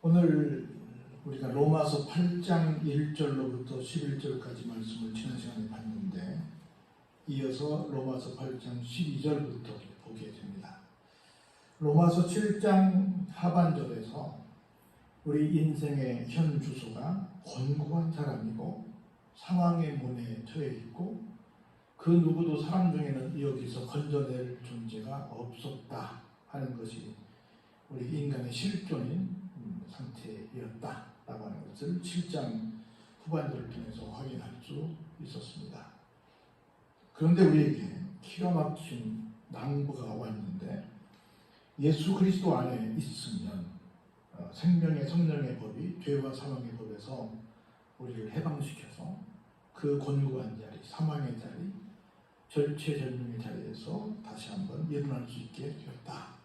오늘 우리가 로마서 8장 1절로부터 11절까지 말씀을 지난 시간에 봤는데 이어서 로마서 8장 12절부터 보게 됩니다. 로마서 7장 하반절에서 우리 인생의 현 주소가 곤고한 사람이고 상황의 문에 처해 있고 그 누구도 사람 중에는 여기서 건져낼 존재가 없었다 하는 것이 우리 인간의 실존인 상태였다라고 하는 것을 7장 후반절을 통해서 확인할 수 있었습니다. 그런데 우리에게 기가 막힌 낭보가 왔는데 예수 그리스도 안에 있으면 생명의 성령의 법이 죄와 사망의 법에서 우리를 해방시켜서 그 곤고한 자리, 사망의 자리, 절체절명의 자리에서 다시 한번 일어날 수 있게 되었다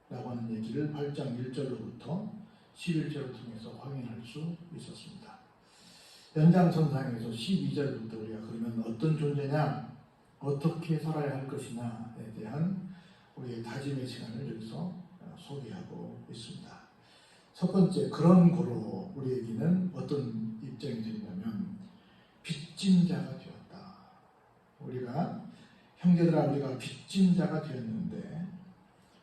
라고 하는 얘기를 8장 1절로부터 11절을 통해서 확인할 수 있었습니다. 연장선상에서 12절부터 우리가 그러면 어떤 존재냐, 어떻게 살아야 할 것이냐에 대한 우리의 다짐의 시간을 여기서 소개하고 있습니다. 첫 번째, 그런 고로 우리에게는 어떤 입장이 되냐면 빚진 자가 되었다. 우리가 형제들아 우리가 빚진 자가 되었는데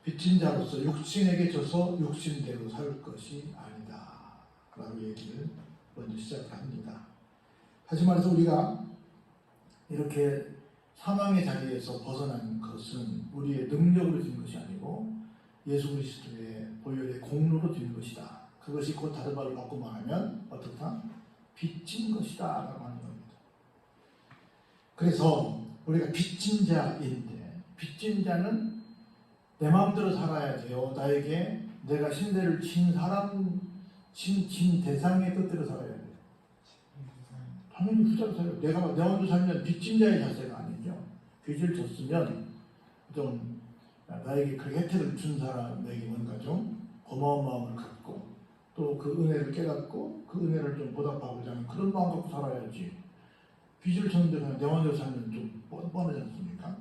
빚진 자로서 육신에게 져서 육신대로 살 것이 아니다 라고 얘기를 먼저 시작합니다. 다시 말해서 우리가 이렇게 사망의 자리에서 벗어난 것은 우리의 능력으로 된 것이 아니고 예수 그리스도의 보혈의 공로로 된 것이다. 그것이 곧 다른 말로 바꿔 말하면 어떻다? 빚진 것이다 라고 하는 겁니다. 그래서 우리가 빚진 자인데 빚진 자는 내 마음대로 살아야 돼요. 나에게 내가 신대를 친 사람, 친 대상의 뜻대로 살아야 돼요. 당연히 후자로 살아요. 내가 내 마음대로 살면 빚진 자의 자세가 아니죠. 빚을 졌으면 좀 나에게 그 혜택을 준 사람에게 뭔가 좀 고마운 마음을 갖고 또 그 은혜를 깨닫고 그 은혜를 좀 보답하고자 하는 그런 마음 갖고 살아야지. 빚을 졌는데 그냥 내 마음대로 살면 좀 뻔뻔하지 않습니까?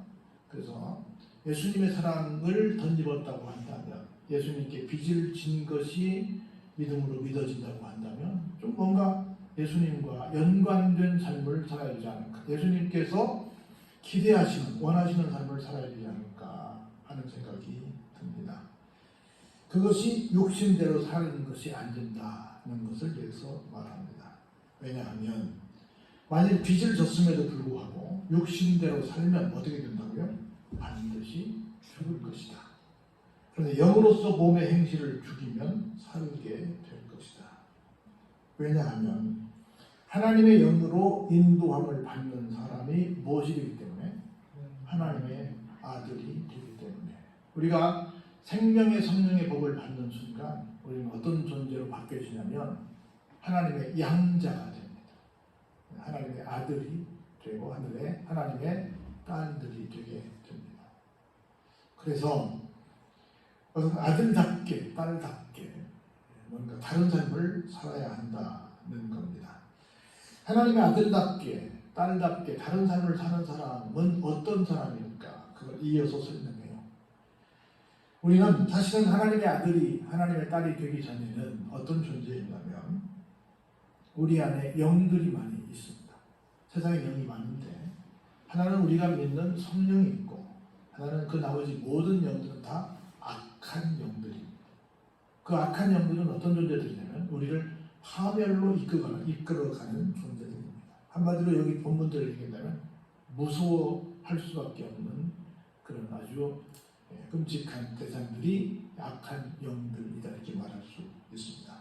그래서 예수님의 사랑을 덧입었다고 한다면, 예수님께 빚을 진 것이 믿음으로 믿어진다고 한다면 좀 뭔가 예수님과 연관된 삶을 살아야 되지 않을까, 예수님께서 기대하시는, 원하시는 삶을 살아야 되지 않을까 하는 생각이 듭니다. 그것이 육신대로 사는 것이 안 된다는 것을 여기서 말합니다. 왜냐하면 만일 빚을 졌음에도 불구하고 육신대로 살면 어떻게 된다고요? 반드시 죽을 것이다. 그런데 영으로서 몸의 행실을 죽이면 살게 될 것이다. 왜냐하면 하나님의 영으로 인도함을 받는 사람이 무엇이기 때문에? 하나님의 아들이 되기 때문에. 우리가 생명의 성령의 법을 받는 순간 우리는 어떤 존재로 바뀌어지냐면 하나님의 양자가 됩니다. 하나님의 아들이 되고 하늘에 하나님의 딸들이 되게 됩니다. 그래서 아들답게 딸답게 뭔가 다른 삶을 살아야 한다는 겁니다. 하나님의 아들답게 딸답게 다른 삶을 사는 사람은 어떤 사람일까? 그걸 이어서 설명해요. 우리는 사실은 하나님의 아들이 하나님의 딸이 되기 전에는 어떤 존재였냐면 우리 안에 영들이 많이 있습니다. 세상에 영이 많은데 하나는 우리가 믿는 성령이 있고 하나는 그 나머지 모든 영들은 다 악한 영들입니다. 그 악한 영들은 어떤 존재들이냐면 우리를 파멸로 이끌어가는 존재들입니다. 한마디로 여기 본문들을 얘기한다면 무서워할 수밖에 없는 그런 아주 끔찍한 대상들이 악한 영들이다 이렇게 말할 수 있습니다.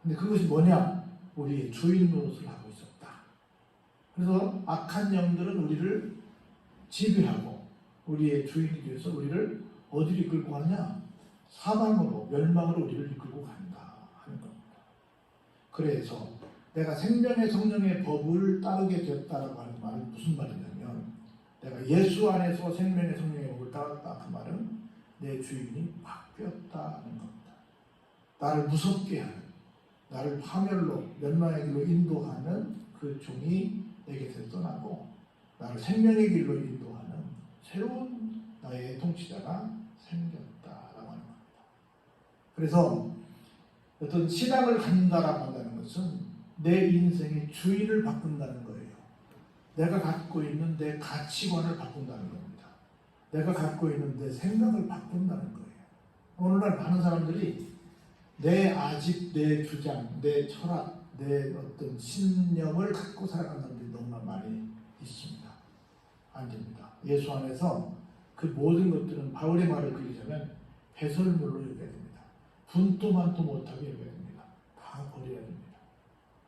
근데 그것이 뭐냐? 우리의 주인 노릇을 하고 있었다. 그래서 악한 영들은 우리를 지배하고 우리의 주인이 되어서 우리를 어디로 이끌고 가느냐? 사망으로, 멸망으로 우리를 이끌고 간다 하는 겁니다. 그래서 내가 생명의 성령의 법을 따르게 되었다라고 하는 말은 무슨 말이냐면 내가 예수 안에서 생명의 성령의 법을 따랐다 그 말은 내 주인이 바뀌었다는 겁니다. 나를 무섭게 하는, 나를 파멸로, 멸망의 길로 인도하는 그 종이 내게서 떠나고 나를 생명의 길로 인도하는 새로운 나의 통치자가 생겼다라고 하는 겁니다. 그래서 어떤 신앙을 갖는다라고 한다는 것은 내 인생의 주인을 바꾼다는 거예요. 내가 갖고 있는 내 가치관을 바꾼다는 겁니다. 내가 갖고 있는 내 생각을 바꾼다는 거예요. 오늘날 많은 사람들이 내 아집, 내 주장, 내 철학, 내 어떤 신념을 갖고 살아가는 사람들이 너무나 많이 있습니다. 안 됩니다. 예수 안에서 그 모든 것들은 바울의 말을 빌리자면 배설물로 여겨야 됩니다. 분또만도 못하게 여겨야 됩니다. 다 버려야 됩니다.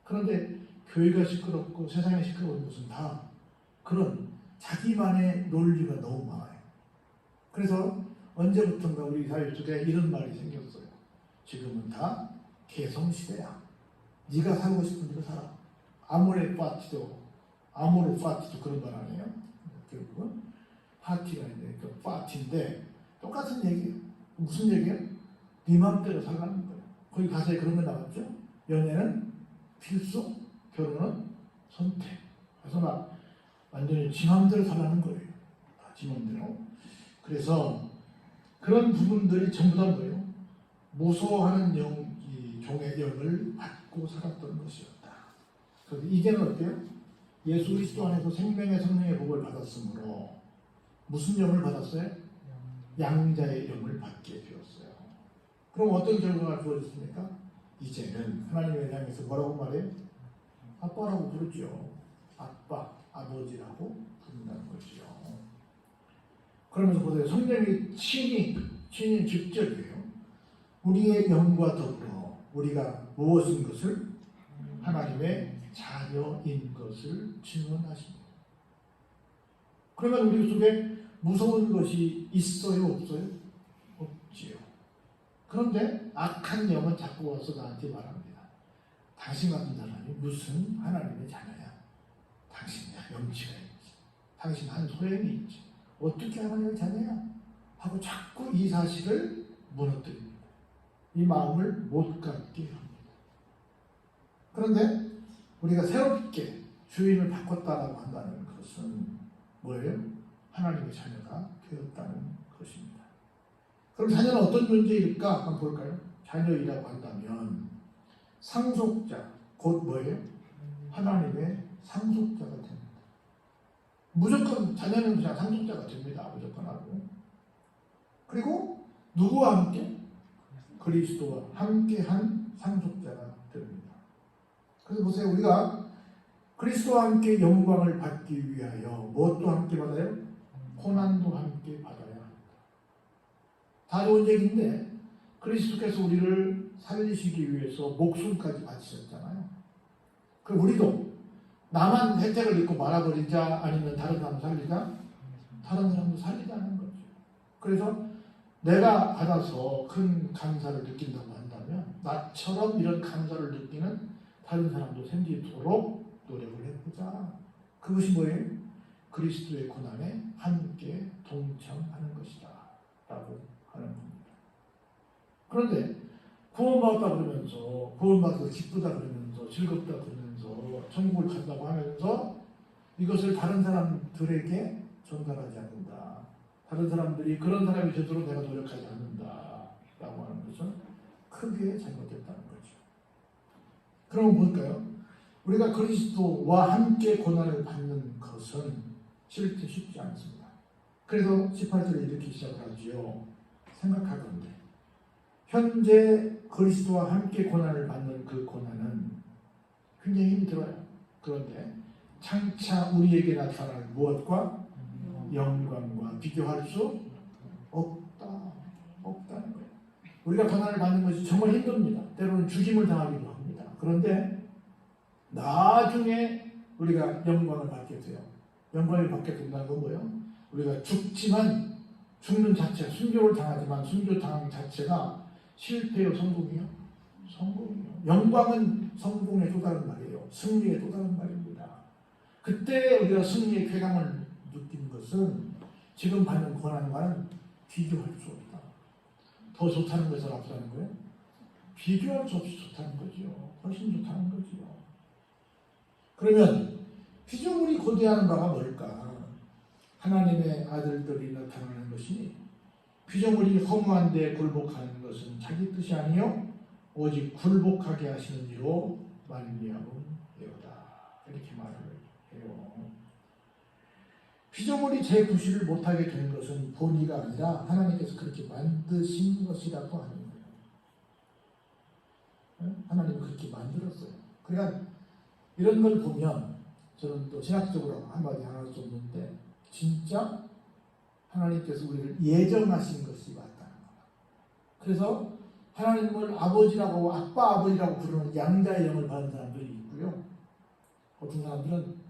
그런데 교회가 시끄럽고 세상이 시끄러운 것은 다 그런 자기만의 논리가 너무 많아요. 그래서 언제부턴가 우리 사회 속에 이런 말이 생겼어요. 지금은 다 개성시대야. 네가 살고 싶은 대로 살아. 아모레 파티도 그런 말 아니에요? 결국은 파티가 있는데 그 파티인데 똑같은 얘기예요. 무슨 얘기예요? 네 마음대로 살라는 거예요. 거기 가사에 그런 거 나왔죠? 연애는 필수, 결혼은 선택. 그래서 막 완전히 지 마음대로 살라는 거예요. 지 마음대로. 그래서 그런 부분들이 전부 다 뭐예요? 무서워하는 이 종의 영을 받고 살았던 것이었다. 그래서 이제는 어때요? 예수 그리스도 안에서 생명의 성령의 복을 받았으므로 무슨 영을 받았어요? 양자의 영을 받게 되었어요. 그럼 어떤 결과가 주어졌습니까? 이제는 하나님을 향해서 뭐라고 말해요? 아빠라고 부르죠. 아빠, 아버지라고 부른다는 거죠. 그러면서 보세요. 성령이 친히 직접이에요. 우리의 영과 더불어 우리가 무엇인 것을? 하나님의 자녀인 것을 증언하십니다. 그러면 우리 속에 무서운 것이 있어요? 없어요? 없지요. 그런데 악한 영은 자꾸 와서 나한테 말합니다. 당신 같은 사람이 무슨 하나님의 자녀야? 당신이 염치가 있지. 당신 한 소행이 있지. 어떻게 하나님의 자녀야? 하고 자꾸 이 사실을 무너뜨립니다. 이 마음을 못 갖게 합니다. 그런데 우리가 새롭게 주인을 바꿨다라고 한다는 것은 뭐예요? 하나님의 자녀가 되었다는 것입니다. 그럼 자녀는 어떤 존재일까? 한번 볼까요? 자녀이라고 한다면 상속자, 곧 뭐예요? 하나님의 상속자가 됩니다. 무조건 자녀는 그냥 상속자가 됩니다. 무조건 하고. 그리고 누구와 함께? 그리스도와 함께한 상속자가 됩니다. 그래서 보세요. 우리가 그리스도와 함께 영광을 받기 위하여 무엇도 함께 받아요? 고난도 함께 받아야 합니다. 다 좋은 얘기인데 그리스도께서 우리를 살리시기 위해서 목숨까지 바치셨잖아요. 그럼 우리도 나만 혜택을 입고 말아버리자 아니면 다른 사람 살리자? 다른 사람도 살리자는 거죠. 그래서 내가 받아서 큰 감사를 느낀다고 한다면 나처럼 이런 감사를 느끼는 다른 사람도 생기도록 노력을 해보자. 그것이 뭐예요? 그리스도의 고난에 함께 동참하는 것이다 라고 하는 겁니다. 그런데 구원받았다 그러면서 구원받아서 기쁘다 그러면서 즐겁다 그러면서 천국을 간다고 하면서 이것을 다른 사람들에게 전달하지 않는다. 다른 사람들이 그런 사람이 되도록 내가 노력하지 않는다 라고 하는 것은 크게 잘못됐다는 거죠. 그럼 볼까요? 우리가 그리스도와 함께 고난을 받는 것은 실제 쉽지 않습니다. 그래서 18절에 이렇게 시작을 하지요. 생각하건대 현재 그리스도와 함께 고난을 받는 그 고난은 굉장히 힘이 들어요. 그런데 장차 우리에게 나타날 무엇과 영광과 비교할 수 없다는 거예요. 우리가 고난을 받는 것이 정말 힘듭니다. 때로는 죽임을 당하기도 합니다. 그런데 나중에 우리가 영광을 받게 돼요. 영광을 받게 된다는 건 뭐예요? 우리가 죽지만 죽는 자체, 순교를 당하지만 순교 당한 자체가 실패요, 성공이요? 성공이요. 영광은 성공의 또 다른 말이에요. 승리의 또 다른 말입니다. 그때 우리가 승리의 쾌감을 느끼는 것은 지금 받는 고난과는 비교할 수 없다. 더 좋다는 것을 앞서는 거예요? 비교할 수 없이 좋다는 거죠. 훨씬 좋다는 거죠. 그러면 피조물이 고대하는 바가 뭘까? 하나님의 아들들이 나타나는 것이니 피조물이 허무한데 굴복하는 것은 자기 뜻이 아니요 오직 굴복하게 하시는 이로 말미암음이로다. 이렇게 말을 해요. 피조물이 제 구실을 못하게 된 것은 본의가 아니라 하나님께서 그렇게 만드신 것이라고 하는 거예요. 하나님은 그렇게 만들었어요. 그러니까 이런 걸 보면 저는 또 신학적으로 한마디 하나 줬는데 진짜 하나님께서 우리를 예정하신 것이 맞다는 거예요. 그래서 하나님을 아버지라고 아빠 아버지라고 부르는 양자의 영을 받은 사람들이 있고요. 어떤 사람들은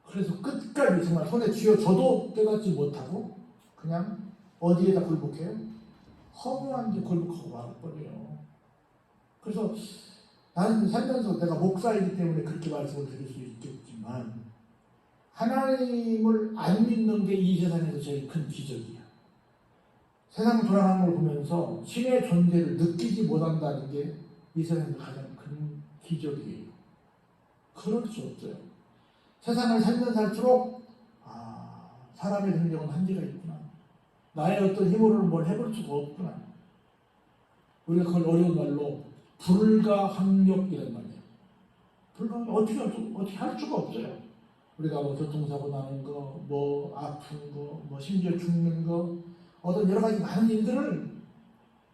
그래서 끝까지 정말 손에 쥐어줘도 깨닫지 못하고 그냥 어디에다 굴복해요? 허무한 데 굴복하고 와버려요. 그래서 나는 살면서 내가 목사이기 때문에 그렇게 말씀을 드릴 수 있겠지만 하나님을 안 믿는 게 이 세상에서 제일 큰 기적이야. 세상 돌아가는 걸 보면서 신의 존재를 느끼지 못한다는 게 이 세상에서 가장 큰 기적이에요. 그럴 수 없어요. 세상을 살면 살수록 사람의 능력은 한계가 있구나. 나의 어떤 힘으로는 뭘 해볼 수가 없구나. 우리가 그걸 어려운 말로 불가항력이란 말이에요. 어떻게 할 수가 없어요. 우리가 뭐 교통사고 나는 거, 뭐 아픈 거, 뭐 심지어 죽는 거, 어떤 여러 가지 많은 일들을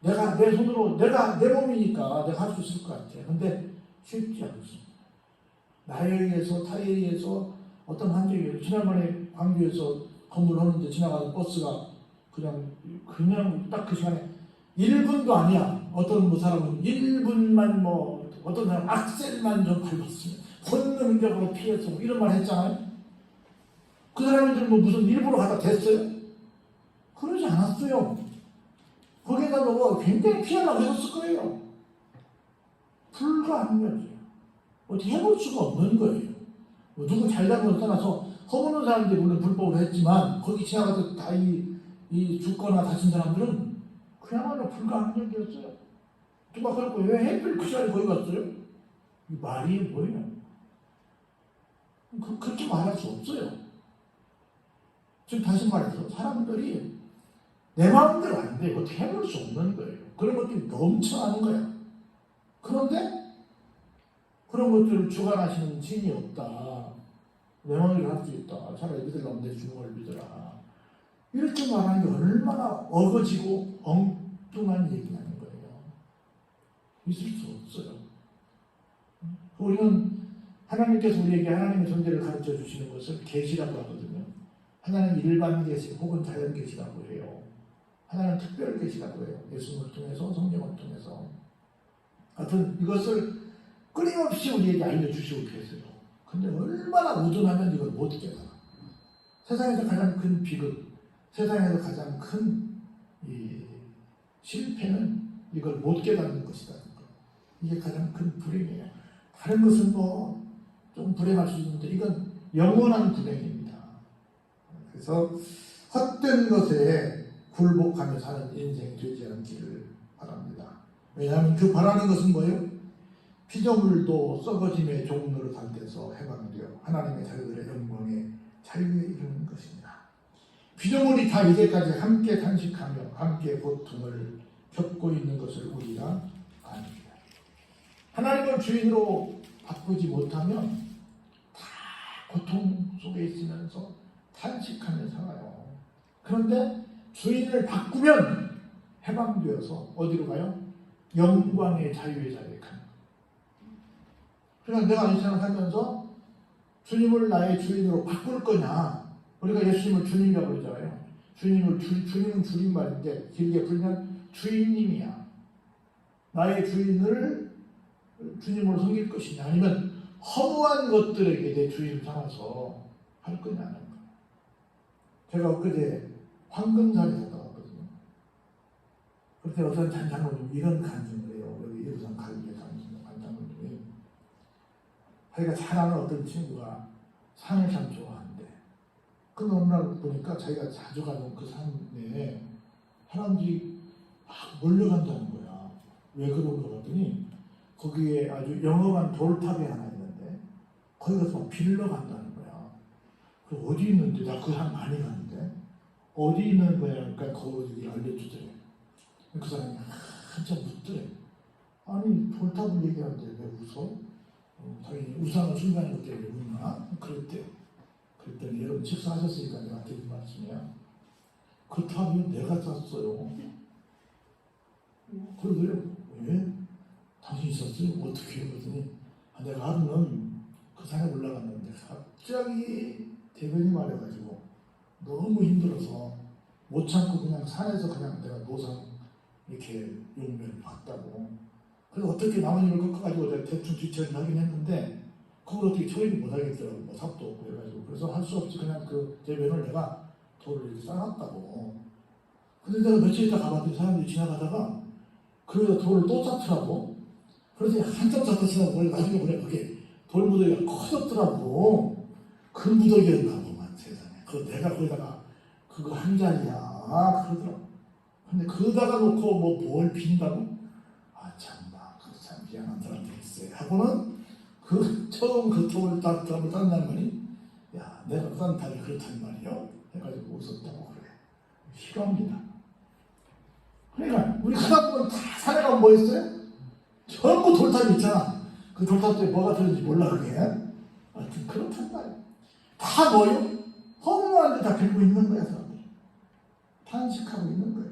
내가 내 손으로, 내 몸이니까 내가 할 수 있을 것 같아요. 근데 쉽지 않습니다. 나에 의해서, 타에 의해서 어떤 환경에 의해서 지난번에 광주에서 건물 오는데 지나가는 버스가 그냥 딱 그 시간에 1분도 아니야. 어떤 사람은 1분만 어떤 사람은 악셀만 좀 밟았으면 본능적으로 피해서 이런 말 했잖아요. 그 사람들 무슨 일부러 갖다 댔어요? 그러지 않았어요. 거기에다 굉장히 피하려고 했을 거예요. 불가항력이에요. 어떻게 해볼 수가 없는 거예요. 누구 잘잘못을 떠나서 허무는 사람들이 물론 불법을 했지만 거기 지나가서 다 죽거나 다친 사람들은 그야말로 불가항력이었어요. 누가 그랬고 왜 해필 그 시간에 거기 갔어요? 이 말이 뭐예요? 그렇게 말할 수 없어요. 지금 다시 말해서 사람들이 내 마음대로 안 돼요. 어떻게 해볼 수 없는 거예요. 그런 것들이 넘쳐나는 거야. 그런데 그런 것들을 주관하시는 신이 없다. 내 마음대로 할 수 있다. 차라리 믿으려면 내 주는 걸 믿어라. 이렇게 말하는 게 얼마나 어거지고 엉뚱한 얘기냐는 거예요. 있을 수 없어요. 우리는 하나님께서 우리에게 하나님의 존재를 가르쳐 주시는 것을 계시라고 하거든요. 하나는 일반 계시 혹은 자연 계시라고 해요. 하나는 특별 계시라고 해요. 예수님을 통해서 성령을 통해서. 하여튼 이것을 끊임없이 우리에게 알려주시고 계세요. 근데 얼마나 우둔하면 이걸 못 깨달아. 세상에서 가장 큰 비극, 세상에서 가장 큰 실패는 이걸 못 깨닫는 것이다. 이게 가장 큰 불행이에요. 다른 것은 좀 불행할 수 있는데 이건 영원한 불행입니다. 그래서 헛된 것에 굴복하며 사는 인생이 되지 않기를 바랍니다. 왜냐하면 그 바라는 것은 뭐예요? 피조물도 썩어짐의 종로로 단대서 해방되어 하나님의 자녀들의 영광에 자유에 이르는 것입니다. 피조물이 다 이제까지 함께 탄식하며 함께 고통을 겪고 있는 것을 우리가 압니다. 하나님을 주인으로 바꾸지 못하면 다 고통 속에 있으면서 탄식하며 살아요. 그런데 주인을 바꾸면 해방되어서 어디로 가요? 영광의 자유의 자리에 가는 거예요. 그러니까 내가 이 세상 살면서 주님을 나의 주인으로 바꿀 거냐? 우리가 예수님을 주님이라고 그러잖아요. 주님은 줄임말인데 길게 풀면 주인님이야. 나의 주인을 주님으로 섬길 것이냐 아니면 허무한 것들에게 내 주인을 삼아서 할 거냐는 거예요. 제가 엊그제 황금산에 갔다 왔거든요. 그때 어떤 장로님 이런 간증을 해요. 여기 예루살렘 갈릴리 장로님이 자기가 잘 아는 어떤 친구가 산을 참 좋아하는데 그 어느 날 보니까 자기가 자주 가는 그 산에 사람들이 막 몰려간다는 거야. 왜 그런가 봤더니 거기에 아주 영험한 돌탑이 하나 있는데 거기 가서 막 빌러 간다는 거야. 그 어디 있는데 나 그 산 많이 갔는데 어디 있는 거야? 그러니까 거기 알려주더래. 그 사람이 한참 묻더래. 아니 돌탑을 얘기하는데 왜 웃어? 당연히 우상을 숭배하는 것 때문에 웃나? 그랬대요. 그랬더니 여러분 식사하셨으니까 내가 드린 말씀이야. 그 탑은 내가 쌌어요. 그러더래요. 왜? 당신 있었어요? 어떻게 해요? 그랬더니 내가 하루는 그 산에 올라갔는데 갑자기 대변이 마려가지고 너무 힘들어서 못 참고 그냥 산에서 그냥 내가 노상 이렇게 용면을 봤다고. 그래서 어떻게 남은 힘을 꺾어가지고 내가 대충 뒤처리를 하긴 했는데 그걸 어떻게 처리를 못 하겠더라고. 뭐 삽도 없고 그래가지고. 그래서 할 수 없이 그냥 그 대변을 내가 돌을 이렇게 쌓았다고. 근데 내가 며칠 있다 가봤더니 사람들이 지나가다가 그러다 돌을 또 쌓더라고. 그래서 한참 쌓다 지나고 나중에 보니까 그게 돌 무더기가 커졌더라고. 그 무더기였나 보만 세상에. 그거 내가 거기다가 그거 한 자리야 그러더라고. 근데 그러다가 놓고 뭐 뭘 빈다고? 아 참나 그 참 미안한 사람도 있어요 하고는 그 처음 그 돌을 땄다는 말이 야 내가 딴 답이 그렇단 말이요 해가지고 웃었다고 그래. 싫어합니다. 그러니까 우리 하다 보면 다 산에 가면 뭐 있어요? 전부 돌탑이 있잖아. 그 돌탑에 뭐가 들었는지 몰라 그게. 하여튼 그렇단 말이야. 다 뭐요? 허무한 데 다 들고 있는 거야 사람들이. 탄식하고 있는 거예요.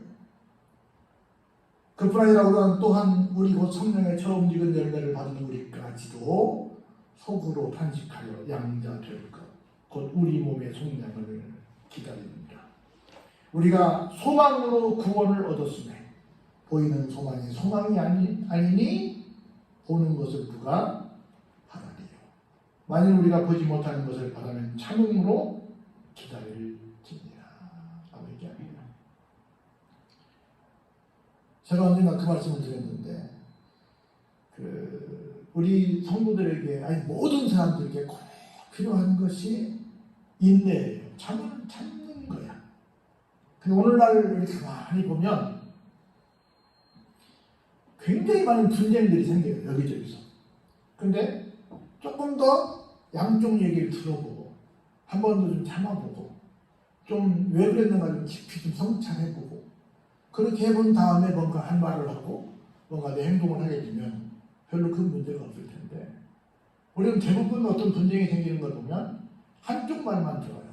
그뿐 아니라 우리는 또한 우리 곧 성령의 처음 익은 열매를 받은 우리까지도 속으로 탄식하여 양자 될 것, 곧 우리 몸의 속량을 기다립니다. 우리가 소망으로 구원을 얻었으며 보이는 소망이 소망이 아니니 보는 것을 누가 바라리요. 만일 우리가 보지 못하는 것을 바라면 참음으로 기다릴지니라 라고 얘기합니다. 제가 언젠가 그 말씀을 드렸는데 우리 성도들에게 아니 모든 사람들에게 꼭 필요한 것이 인내예요. 참는 거야. 근데 오늘날 이렇게 가만히 보면 굉장히 많은 분쟁들이 생겨요. 여기저기서. 근데 조금 더 양쪽 얘기를 들어보고 한 번 더 좀 참아보고 좀 왜 그랬는가 좀 깊이 좀 성찰해보고 그렇게 해본 다음에 뭔가 한 말을 하고 뭔가 내 행동을 하게 되면 별로 큰 문제가 없을 텐데 우리는 대부분 어떤 분쟁이 생기는 걸 보면 한쪽 말만 들어요.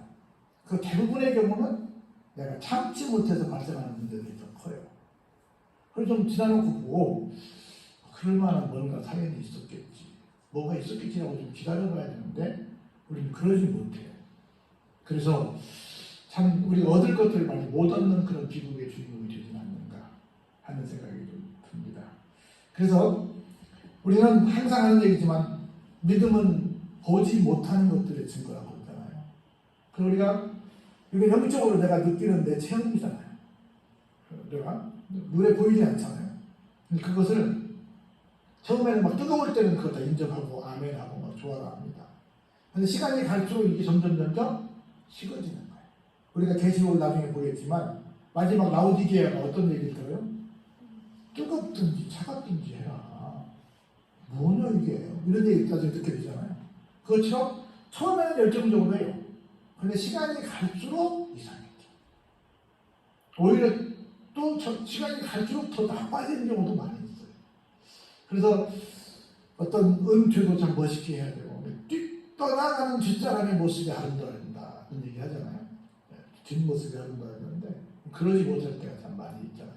그 대부분의 경우는 내가 참지 못해서 발생하는 문제들이 더 커요. 그래서 좀 지나놓고 보고 그럴 만한 뭔가 사연이 있었겠지. 뭐가 있었겠지라고 좀 기다려봐야 되는데 우리는 그러지 못해요. 그래서 참 우리 얻을 것들을 많이 못 얻는 그런 비극의 주인공이 되지 않는가 하는 생각이 좀 듭니다. 그래서 우리는 항상 하는 얘기지만 믿음은 보지 못하는 것들의 증거라고 그러잖아요. 그리고 우리가 이게 영적으로 내가 느끼는 내 체험이잖아요. 내가 눈에 보이지 않잖아요. 그것을 처음에는 막 뜨거울 때는 그거 다 인정하고 아멘하고 막 좋아합니다. 근데 시간이 갈수록 이게 점점 식어지는 거예요. 우리가 계시록을 나중에 보겠지만 마지막 라오디게아가 어떤 얘기를 들어요? 뜨겁든지 차갑든지 해라. 뭐냐 이게 이런 얘기 나중에 듣게 되잖아요. 그것처럼 처음에는 열정적으로 해요. 근데 시간이 갈수록 이상해져. 오히려 또 시간이 갈수록 더 나빠지는 경우도 많이 있어요. 그래서 어떤 은퇴도 참 멋있게 해야 되고 떠나가는 뒷사람의 모습이 아름다워진다 이런 얘기 하잖아요. 뒷모습이 아름다워지는데 그러지 못할 때가 참 많이 있잖아요.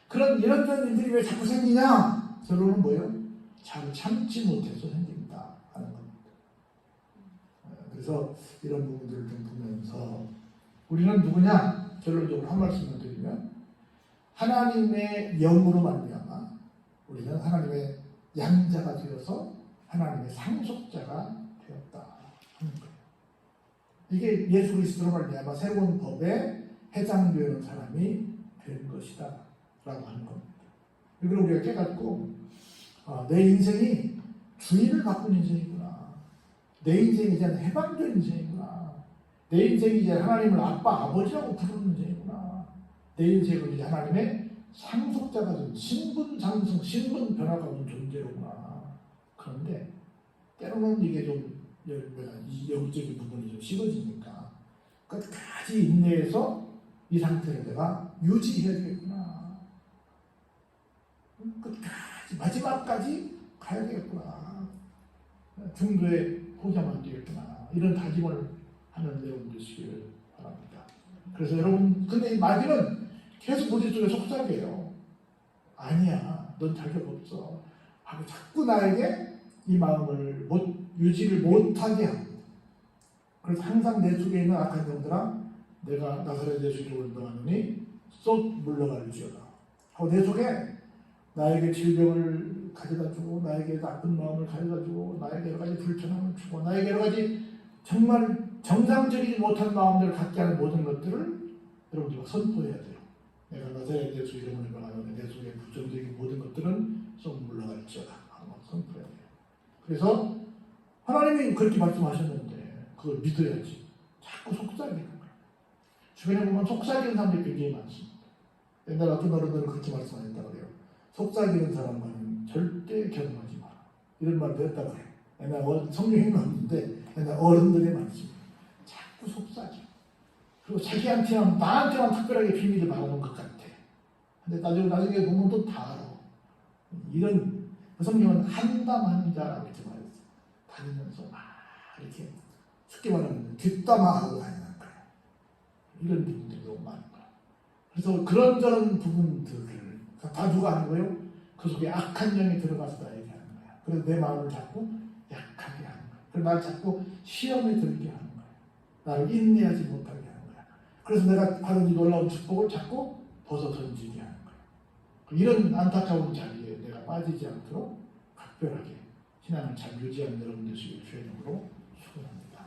그런 이런 일들이 왜 자꾸 생기냐? 결론은 뭐예요? 잘 참지 못해서 생긴다 하는 겁니다. 그래서 이런 부분들을 좀 보면서 우리는 누구냐? 결론적으로 한 말씀을 드리면 하나님의 영으로 말미암아 우리는 하나님의 양자가 되어서 하나님의 상속자가 되었다 하는 거예요. 이게 예수 그리스도로 말미암아 새로운 법에 해당되는 사람이 된 것이다 라고 하는 겁니다. 이걸 우리가 깨닫고 내 인생이 주인을 바꾼 인생이구나. 내 인생이 이제 해방된 인생이구나. 내 인생이 이제 하나님을 아빠 아버지라고 부르는 인생이구나. 내 인생은 이제 하나님의 상속자가 된 신분 상승, 신분 변화가 온 존재로구나. 그런데 때로는 이게 좀 이 영적인 부분이 좀 식어지니까 끝까지 인내해서 이 상태를 내가 유지해야 되겠구나. 끝까지 마지막까지 가야 되겠구나. 중도에 포기하면 안 되겠구나. 이런 다짐을 하는 여러분 되시기를 바랍니다. 그래서 여러분, 근데 이 마귀는 계속 우리 쪽에 속삭여요. 아니야, 넌 자격 없어. 하고 자꾸 나에게 이 마음을 유지를 못하게 합니다. 그래서 항상 내 속에 있는 악한 영들아, 내가 나사렛 예수 이름으로 명하노니 쏙 물러갈지어다 하고 내 속에 나에게 질병을 가져다 주고, 나에게 나쁜 마음을 가져다 주고, 나에게 여러 가지 불편함을 주고, 나에게 여러 가지 정말 정상적이지 못한 마음들을 갖게 하는 모든 것들을 여러분들과 선포해야 돼요. 내가 나사렛 예수 이름으로 명하노니 내 속에 부정적인 모든 것들은 쏙 물러갈지어다 하고 선포해야 돼요. 그래서 하나님이 그렇게 말씀하셨는데 그걸 믿어야지. 자꾸 속삭이는 거예요. 주변에 보면 속삭이는 사람들이 굉장히 많습니다. 옛날 어떤 어른들은 그렇게 말씀하셨다고 그래요. 속삭이는 사람과는 절대 결혼하지 마라. 이런 말도 했다고 해요. 옛날 성경에는 없는데 옛날 어른들의 말씀. 자꾸 속삭여. 그리고 자기한테만, 나한테만 특별하게 비밀을 말하는 것 같아. 근데 나중에 보면 또 다 알아. 이런, 그 성경은 한담하는 자라고 이렇게 말했어요. 다니면서 막 이렇게 쉽게 말하면 뒷담화하고 다니는 거예요. 이런 부분들이 너무 많은 거예요. 그래서 그런저런 부분들을 다 누가 하는 거예요? 그 속에 악한 영이 들어가서 나에게 하는 거야. 그래서 내 마음을 자꾸 약하게 하는 거야. 그래서 나를 자꾸 시험에 들게 하는 거야. 나를 인내하지 못하게 하는 거야. 그래서 내가 받은 이 놀라운 축복을 자꾸 벗어 던지게 하는 거야. 이런 안타까운 자리에 내가 빠지지 않도록 각별하게 신앙을 잘 유지하는 여러분 되시길 주의 이름으로 축원합니다.